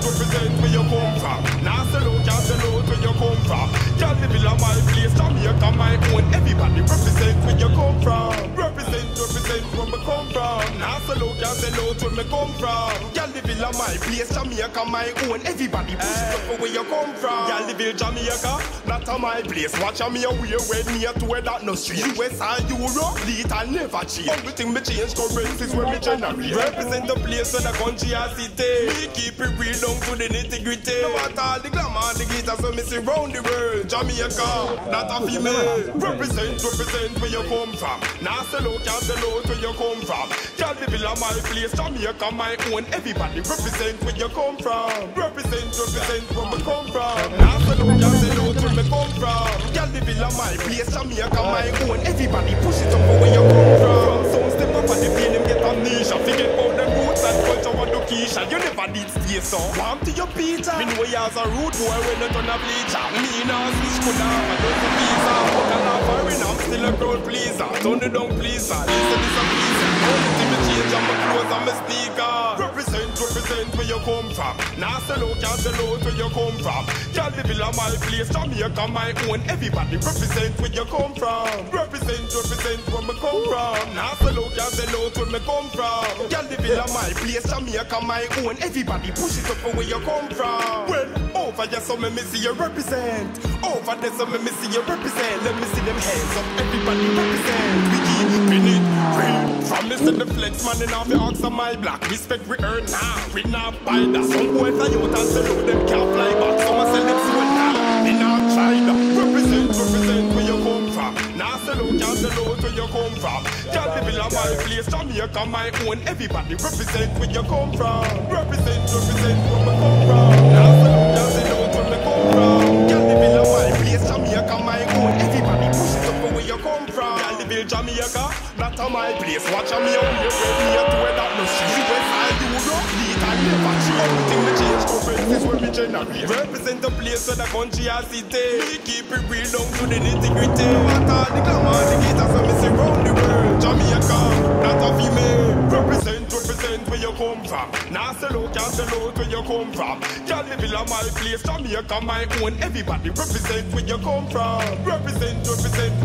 represent where you come from. Now sell out, can't sell out where you come from. Girl, the villa my place, Jamaica my own. Everybody represent where you come from. Represent where me come from. Now sell out, can't sell out where me come from. Girl, the villa my place, Jamaica my own. Everybody push it up for where you come from. Girl, the villa Jamaica, not a my place. Watch me away when near to where that no street. US and Europe, little never cheap. Everything me change currencies where me generate. Represent the place where the country has city. Me keep it real down to the nitty-gritty. No matter all the glamour, the glitter, so me see round the world. Jamaica, not a female. Represent where you come from. Now sell out, can't sell out where you come from. Girl, the villa my place, Jamaica my own. Everybody represent where you come from. Represent where me come from. Now sell out, can't sell out where me come from. Girl, the villa my place, Jamaica my own. Everybody push it up for where you come from. Some step up and the pain them get amnesia. Forget about them roots and culture and location. You never did stay so. Warm to your Peter. Me know you as a rude boy when you turn a bleacher. Me now switch could have a dozen visa. But I love her and I'm still a crowd pleaser. Turn it down pleaser. Listen this a pleaser. Only thing me change on my clothes and my sneaker. Represent where you come from. Now sell out, can't sell out where you come from. Girl, the villa my place, Jamaica my own. Everybody represent where you come from. Represent where me come from. Now sell out, can't sell out where me come from. Girl, the villa my place, Jamaica my own. Everybody push it up for where you come from. Well, over there so me see you represent. Over there so me see you represent. Let me see them hands up, everybody represent. We keep it real. From me see the flex man in off the ox on my block. Respect we earn now, we not buy that. Some boy fly out and sell out, them can't fly back. Some a sell them soul now, they not try that. Represent where you come from. Now sell out, can't sell out where you come from. Girl, the villa my place, Jamaica my own. Everybody represent where you come from. Represent where me come from. Now sell out, can't sell out where me come from. Girl, the villa my place, Jamaica my own. Everybody push it up for where you come from. Girl, the villa Jamaica, not a my place. Watch me out here, near to where that no street. US and Europe, little never cheap. Everything me change currencies where me generate. Represent the place where the country has city. Me keep it real down to the nitty-gritty. No matter all the glamour, the glitter, so me see round the world. Jamaica, not a female. Represent where you come from. Now sell out, can't sell out where you come from. Girl, the villa my place, Jamaica my own. Everybody represent where you come from. Represent where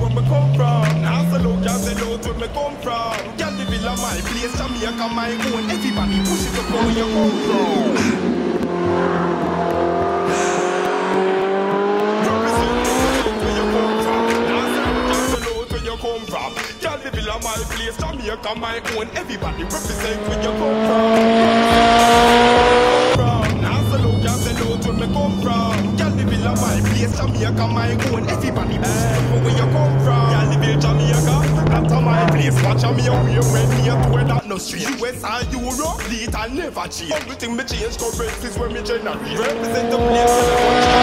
me come from. Now sell out, can't sell out where me come from. Girl, the villa my place, Jamaica my own. Everybody push it up for where you come from. Come from. Girl, the villa my place, Jamaica my own. Everybody represent where you come from. Now sell out, can't sell out where me come from. Girl, the villa my place, Jamaica my own. Everybody push it up for where you come from. Girl, the villa Jamaica, that's my place. Watch me away when near to where that no street. US and Europe, little never cheap. Everything me change currencies where me generate. Represent the place where the country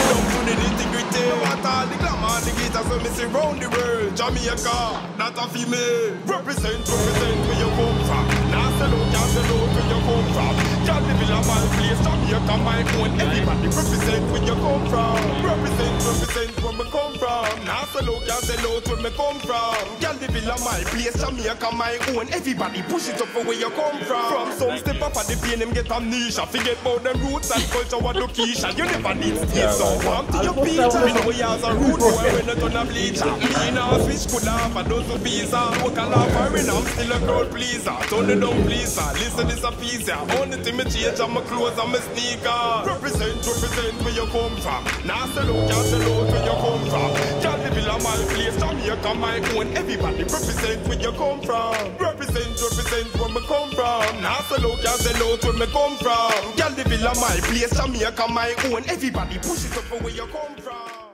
down to the nitty-gritty. No matter all the glamour, the glitter, so me see round the world. Jamaica, not a female. Represent where you come from. Now sell out, can't sell out where you come from. Girl, the villa my place, Jamaica my own. Everybody represent where you come from. Represent where me come from. Now sell out, can't sell out where me come from. Girl, the villa my place, Jamaica my own. Everybody push it up for where you come from. From some step up at the pain, them get amnesia. Forget about them roots and culture and location. You never did stay so warm to your Peter. Me know you as a rude boy when you turn a bleacher. Me now switch could have a dozen visa. Walk a laugh and I'm still a crowd pleaser. Turn it down pleaser. Listen this a piece ya. Only thing me change on my clothes and my sneaker. Represent where you come from. Now sell out, can't sell out where you come from. Girl, the villa my place, Jamaica my own. Everybody represent where you come from. Represent where me come from. Now sell out, can't sell out where me come from. Girl, the villa my place, Jamaica my own. Everybody push it up for where you come from.